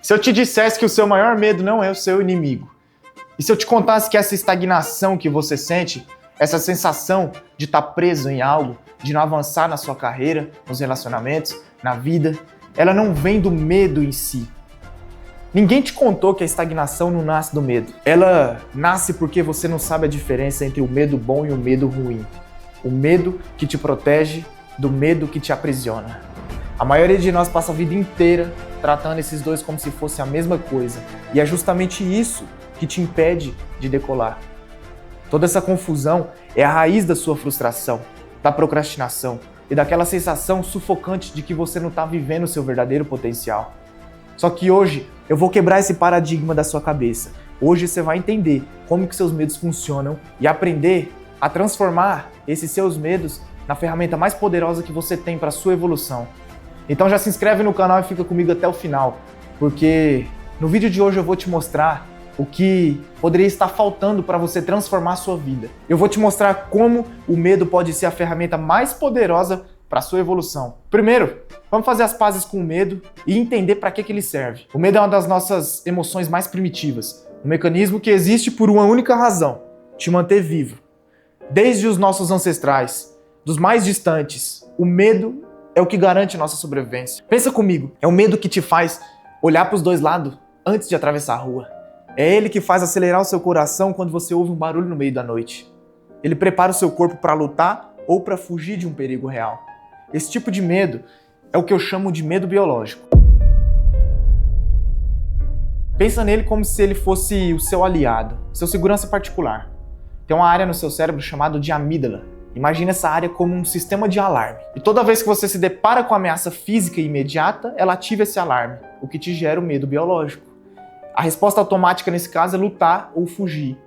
Se eu te dissesse que o seu maior medo não é o seu inimigo, e se eu te contasse que essa estagnação que você sente, essa sensação de estar preso em algo, de não avançar na sua carreira, nos relacionamentos, na vida, ela não vem do medo em si. Ninguém te contou que a estagnação não nasce do medo. Ela nasce porque você não sabe a diferença entre o medo bom e o medo ruim. O medo que te protege do medo que te aprisiona. A maioria de nós passa a vida inteira tratando esses dois como se fosse a mesma coisa. E é justamente isso que te impede de decolar. Toda essa confusão é a raiz da sua frustração, da procrastinação e daquela sensação sufocante de que você não está vivendo o seu verdadeiro potencial. Só que hoje eu vou quebrar esse paradigma da sua cabeça. Hoje você vai entender como que seus medos funcionam e aprender a transformar esses seus medos na ferramenta mais poderosa que você tem para a sua evolução. Então já se inscreve no canal e fica comigo até o final, porque no vídeo de hoje eu vou te mostrar o que poderia estar faltando para você transformar a sua vida. Eu vou te mostrar como o medo pode ser a ferramenta mais poderosa para a sua evolução. Primeiro, vamos fazer as pazes com o medo e entender para que ele serve. O medo é uma das nossas emoções mais primitivas, um mecanismo que existe por uma única razão: te manter vivo. Desde os nossos ancestrais, dos mais distantes, o medo é o que garante nossa sobrevivência. Pensa comigo, é o medo que te faz olhar para os dois lados antes de atravessar a rua. É ele que faz acelerar o seu coração quando você ouve um barulho no meio da noite. Ele prepara o seu corpo para lutar ou para fugir de um perigo real. Esse tipo de medo é o que eu chamo de medo biológico. Pensa nele como se ele fosse o seu aliado, seu segurança particular. Tem uma área no seu cérebro chamada de amígdala. Imagina essa área como um sistema de alarme. E toda vez que você se depara com a ameaça física e imediata, ela ativa esse alarme, o que te gera o medo biológico. A resposta automática nesse caso é lutar ou fugir.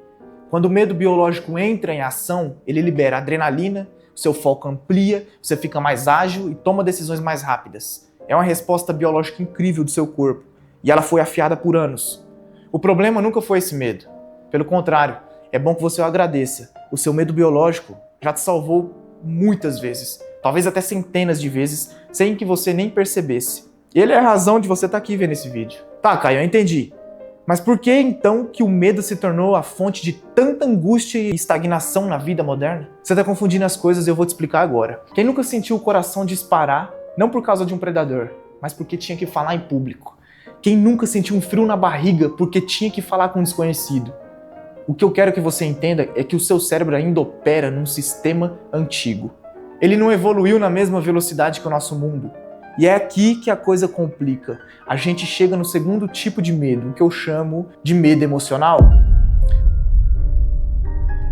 Quando o medo biológico entra em ação, ele libera adrenalina, o seu foco amplia, você fica mais ágil e toma decisões mais rápidas. É uma resposta biológica incrível do seu corpo, e ela foi afiada por anos. O problema nunca foi esse medo. Pelo contrário, é bom que você o agradeça. O seu medo biológico já te salvou muitas vezes, talvez até centenas de vezes, sem que você nem percebesse. Ele é a razão de você estar aqui vendo esse vídeo. Tá, Caio, eu entendi. Mas por que então que o medo se tornou a fonte de tanta angústia e estagnação na vida moderna? Você está confundindo as coisas e eu vou te explicar agora. Quem nunca sentiu o coração disparar, não por causa de um predador, mas porque tinha que falar em público? Quem nunca sentiu um frio na barriga porque tinha que falar com um desconhecido? O que eu quero que você entenda é que o seu cérebro ainda opera num sistema antigo. Ele não evoluiu na mesma velocidade que o nosso mundo. E é aqui que a coisa complica. A gente chega no segundo tipo de medo, o que eu chamo de medo emocional.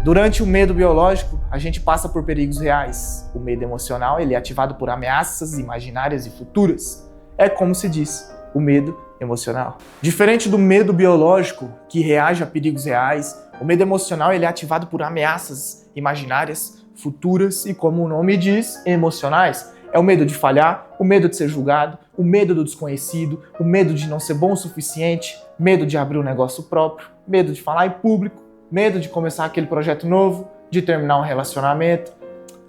Durante o medo biológico, a gente passa por perigos reais. O medo emocional, ele é ativado por ameaças imaginárias e futuras. É como se diz, o medo emocional. Diferente do medo biológico, que reage a perigos reais, o medo emocional ele é ativado por ameaças imaginárias, futuras e, como o nome diz, emocionais. É o medo de falhar, o medo de ser julgado, o medo do desconhecido, o medo de não ser bom o suficiente, medo de abrir um negócio próprio, medo de falar em público, medo de começar aquele projeto novo, de terminar um relacionamento.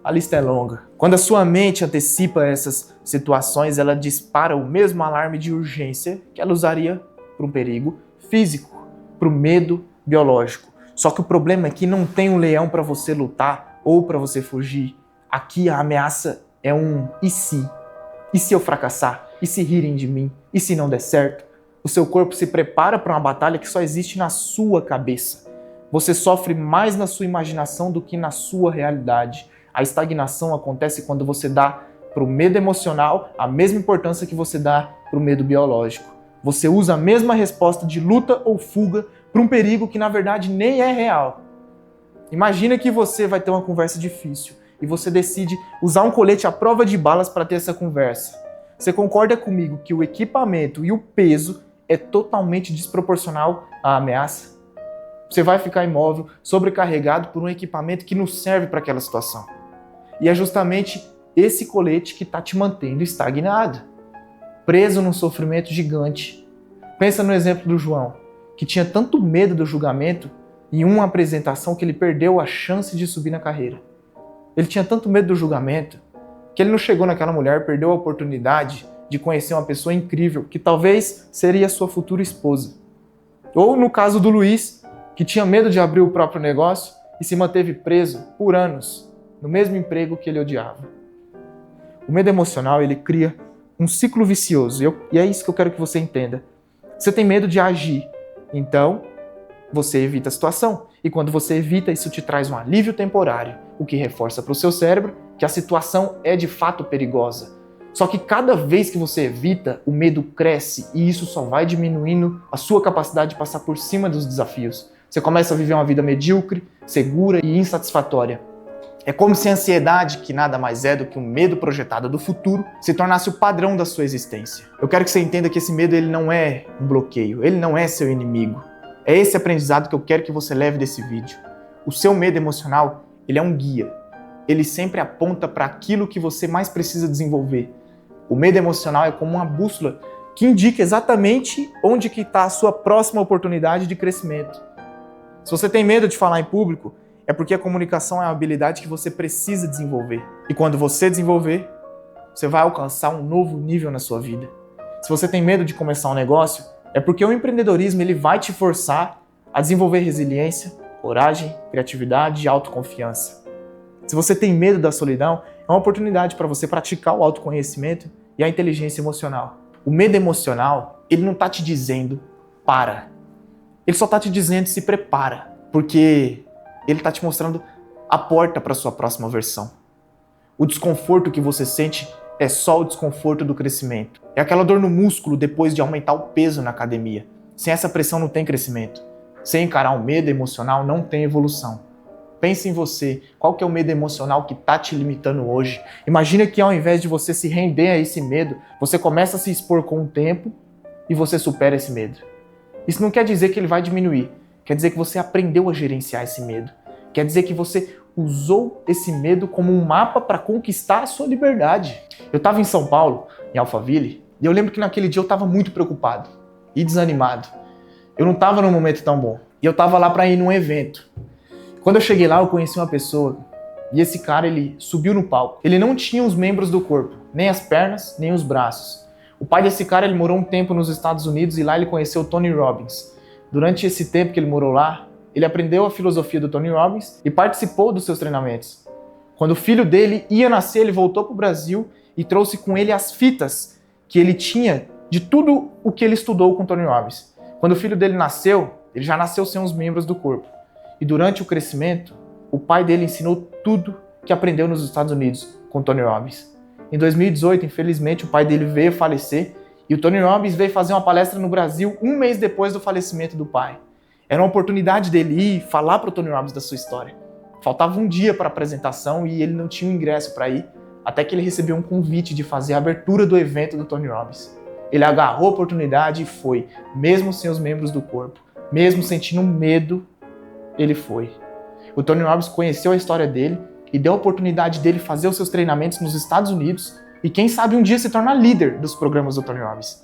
A lista é longa. Quando a sua mente antecipa essas situações, ela dispara o mesmo alarme de urgência que ela usaria para um perigo físico, para o medo biológico. Só que o problema é que não tem um leão para você lutar ou para você fugir. Aqui a ameaça é um e se? E se eu fracassar? E se rirem de mim? E se não der certo? O seu corpo se prepara para uma batalha que só existe na sua cabeça. Você sofre mais na sua imaginação do que na sua realidade. A estagnação acontece quando você dá para o medo emocional a mesma importância que você dá para o medo biológico. Você usa a mesma resposta de luta ou fuga para um perigo que na verdade nem é real. Imagina que você vai ter uma conversa difícil e você decide usar um colete à prova de balas para ter essa conversa. Você concorda comigo que o equipamento e o peso é totalmente desproporcional à ameaça? Você vai ficar imóvel, sobrecarregado por um equipamento que não serve para aquela situação. E é justamente esse colete que está te mantendo estagnado, preso num sofrimento gigante. Pensa no exemplo do João, que tinha tanto medo do julgamento em uma apresentação que ele perdeu a chance de subir na carreira. Ele tinha tanto medo do julgamento que ele não chegou naquela mulher, perdeu a oportunidade de conhecer uma pessoa incrível, que talvez seria sua futura esposa. Ou no caso do Luiz, que tinha medo de abrir o próprio negócio e se manteve preso por anos no mesmo emprego que ele odiava. O medo emocional, ele cria um ciclo vicioso, e é isso que eu quero que você entenda. Você tem medo de agir, então você evita a situação. E quando você evita, isso te traz um alívio temporário, o que reforça para o seu cérebro que a situação é de fato perigosa. Só que cada vez que você evita, o medo cresce e isso só vai diminuindo a sua capacidade de passar por cima dos desafios. Você começa a viver uma vida medíocre, segura e insatisfatória. É como se a ansiedade, que nada mais é do que um medo projetado do futuro, se tornasse o padrão da sua existência. Eu quero que você entenda que esse medo ele não é um bloqueio, ele não é seu inimigo. É esse aprendizado que eu quero que você leve desse vídeo. O seu medo emocional, ele é um guia. Ele sempre aponta para aquilo que você mais precisa desenvolver. O medo emocional é como uma bússola que indica exatamente onde que está a sua próxima oportunidade de crescimento. Se você tem medo de falar em público, é porque a comunicação é uma habilidade que você precisa desenvolver. E quando você desenvolver, você vai alcançar um novo nível na sua vida. Se você tem medo de começar um negócio, é porque o empreendedorismo ele vai te forçar a desenvolver resiliência, coragem, criatividade e autoconfiança. Se você tem medo da solidão, é uma oportunidade para você praticar o autoconhecimento e a inteligência emocional. O medo emocional, ele não está te dizendo para. Ele só está te dizendo se prepara, porque ele está te mostrando a porta para a sua próxima versão. O desconforto que você sente é só o desconforto do crescimento. É aquela dor no músculo depois de aumentar o peso na academia. Sem essa pressão não tem crescimento. Sem encarar o medo emocional não tem evolução. Pense em você. Qual que é o medo emocional que está te limitando hoje? Imagina que ao invés de você se render a esse medo, você começa a se expor com o tempo e você supera esse medo. Isso não quer dizer que ele vai diminuir. Quer dizer que você aprendeu a gerenciar esse medo. Quer dizer que você usou esse medo como um mapa para conquistar a sua liberdade. Eu estava em São Paulo, em Alphaville, e eu lembro que naquele dia eu estava muito preocupado e desanimado. Eu não estava num momento tão bom. E eu estava lá para ir num evento. Quando eu cheguei lá, eu conheci uma pessoa, e esse cara, ele subiu no palco. Ele não tinha os membros do corpo, nem as pernas, nem os braços. O pai desse cara, ele morou um tempo nos Estados Unidos, e lá ele conheceu o Tony Robbins. Durante esse tempo que ele morou lá, ele aprendeu a filosofia do Tony Robbins e participou dos seus treinamentos. Quando o filho dele ia nascer, ele voltou para o Brasil e trouxe com ele as fitas que ele tinha de tudo o que ele estudou com o Tony Robbins. Quando o filho dele nasceu, ele já nasceu sem os membros do corpo. E durante o crescimento, o pai dele ensinou tudo que aprendeu nos Estados Unidos com o Tony Robbins. Em 2018, infelizmente, o pai dele veio falecer e o Tony Robbins veio fazer uma palestra no Brasil um mês depois do falecimento do pai. Era uma oportunidade dele ir falar para o Tony Robbins da sua história. Faltava um dia para a apresentação e ele não tinha um ingresso para ir, até que ele recebeu um convite de fazer a abertura do evento do Tony Robbins. Ele agarrou a oportunidade e foi, mesmo sem os membros do corpo, mesmo sentindo medo, ele foi. O Tony Robbins conheceu a história dele e deu a oportunidade dele fazer os seus treinamentos nos Estados Unidos e quem sabe um dia se tornar líder dos programas do Tony Robbins.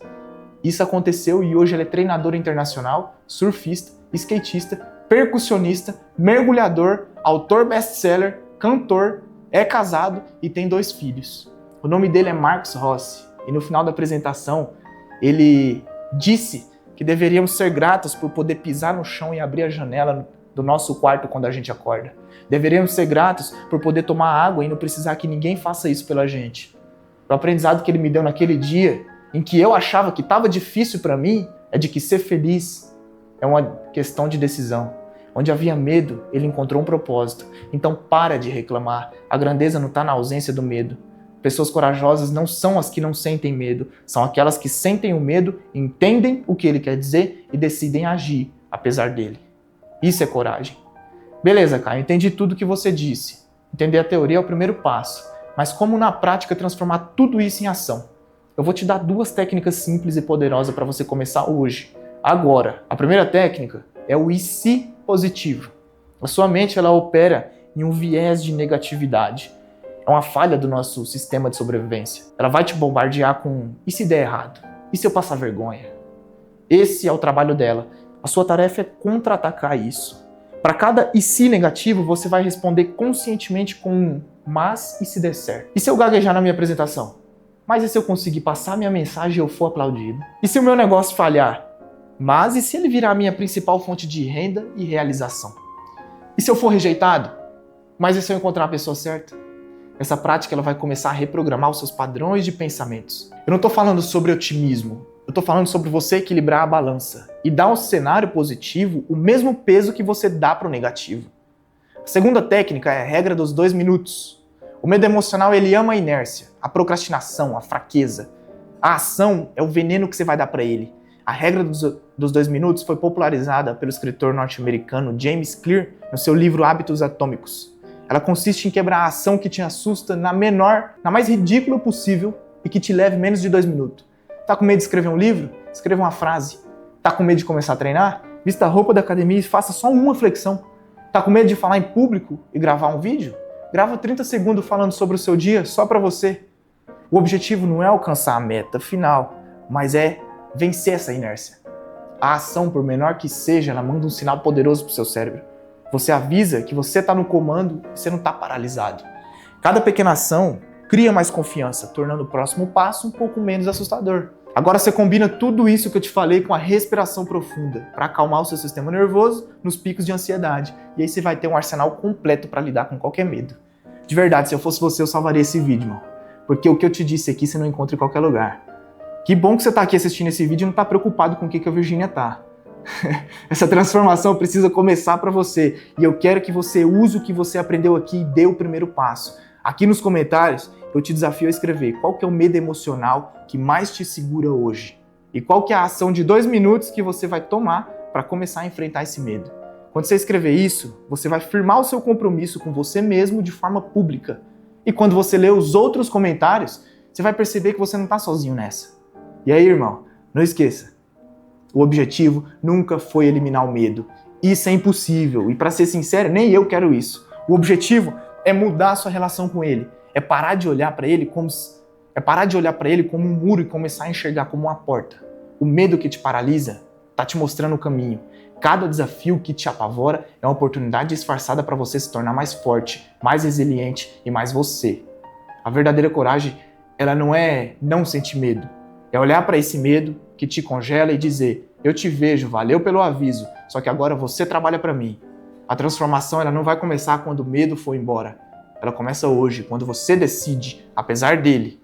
Isso aconteceu e hoje ele é treinador internacional, surfista, skatista, percussionista, mergulhador, autor best-seller, cantor, é casado e tem 2 filhos. O nome dele é Marcos Rossi e no final da apresentação ele disse que deveríamos ser gratos por poder pisar no chão e abrir a janela do nosso quarto quando a gente acorda. Deveríamos ser gratos por poder tomar água e não precisar que ninguém faça isso pela gente. O aprendizado que ele me deu naquele dia, em que eu achava que estava difícil para mim, é de que ser feliz é uma questão de decisão. Onde havia medo, ele encontrou um propósito. Então para de reclamar. A grandeza não está na ausência do medo. Pessoas corajosas não são as que não sentem medo, são aquelas que sentem o medo, entendem o que ele quer dizer e decidem agir, apesar dele. Isso é coragem. Beleza, Caio, entendi tudo que você disse. Entender a teoria é o primeiro passo. Mas como na prática transformar tudo isso em ação? Eu vou te dar 2 técnicas simples e poderosas para você começar hoje, agora. A primeira técnica é o e se positivo. A sua mente ela opera em um viés de negatividade. É uma falha do nosso sistema de sobrevivência. Ela vai te bombardear com e se der errado? E se eu passar vergonha? Esse é o trabalho dela. A sua tarefa é contra-atacar isso. Para cada e se negativo, você vai responder conscientemente com um mas e se der certo? E se eu gaguejar na minha apresentação? Mas e se eu conseguir passar minha mensagem e eu for aplaudido? E se o meu negócio falhar? Mas e se ele virar a minha principal fonte de renda e realização? E se eu for rejeitado? Mas e se eu encontrar a pessoa certa? Essa prática ela vai começar a reprogramar os seus padrões de pensamentos. Eu não estou falando sobre otimismo, eu estou falando sobre você equilibrar a balança e dar ao cenário positivo o mesmo peso que você dá para o negativo. A segunda técnica é a regra dos 2 minutos. O medo emocional ele ama a inércia, a procrastinação, a fraqueza. A ação é o veneno que você vai dar para ele. A regra dos 2 minutos foi popularizada pelo escritor norte-americano James Clear no seu livro Hábitos Atômicos. Ela consiste em quebrar a ação que te assusta na mais ridícula possível e que te leve menos de 2 minutos. Tá com medo de escrever um livro? Escreva uma frase. Tá com medo de começar a treinar? Vista a roupa da academia e faça só uma flexão. Tá com medo de falar em público e gravar um vídeo? Grava 30 segundos falando sobre o seu dia só pra você. O objetivo não é alcançar a meta final, mas é vencer essa inércia. A ação, por menor que seja, ela manda um sinal poderoso pro seu cérebro. Você avisa que você está no comando e você não está paralisado. Cada pequena ação cria mais confiança, tornando o próximo passo um pouco menos assustador. Agora você combina tudo isso que eu te falei com a respiração profunda para acalmar o seu sistema nervoso nos picos de ansiedade. E aí você vai ter um arsenal completo para lidar com qualquer medo. De verdade, se eu fosse você, eu salvaria esse vídeo, irmão. Porque o que eu te disse aqui você não encontra em qualquer lugar. Que bom que você está aqui assistindo esse vídeo e não está preocupado com o que a Virgínia tá. Essa transformação precisa começar para você e eu quero que você use o que você aprendeu aqui e dê o primeiro passo. Aqui nos comentários eu te desafio a escrever qual que é o medo emocional que mais te segura hoje e qual que é a ação de 2 minutos que você vai tomar para começar a enfrentar esse medo. Quando você escrever isso, você vai firmar o seu compromisso com você mesmo de forma pública. E quando você ler os outros comentários, você vai perceber que você não está sozinho nessa. E aí, irmão, não esqueça. O objetivo nunca foi eliminar o medo. Isso é impossível. E para ser sincero, nem eu quero isso. O objetivo é mudar a sua relação com ele. É parar de olhar para ele como um muro e começar a enxergar como uma porta. O medo que te paralisa está te mostrando o caminho. Cada desafio que te apavora é uma oportunidade disfarçada para você se tornar mais forte, mais resiliente e mais você. A verdadeira coragem, ela não é não sentir medo. É olhar para esse medo que te congela e dizer: eu te vejo, valeu pelo aviso, só que agora você trabalha para mim. A transformação ela não vai começar quando o medo for embora. Ela começa hoje, quando você decide, apesar dele.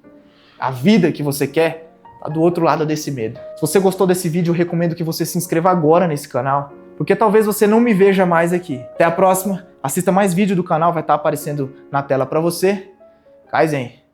A vida que você quer está do outro lado desse medo. Se você gostou desse vídeo, eu recomendo que você se inscreva agora nesse canal, porque talvez você não me veja mais aqui. Até a próxima, assista mais vídeo do canal, vai estar aparecendo na tela para você. Kaizen!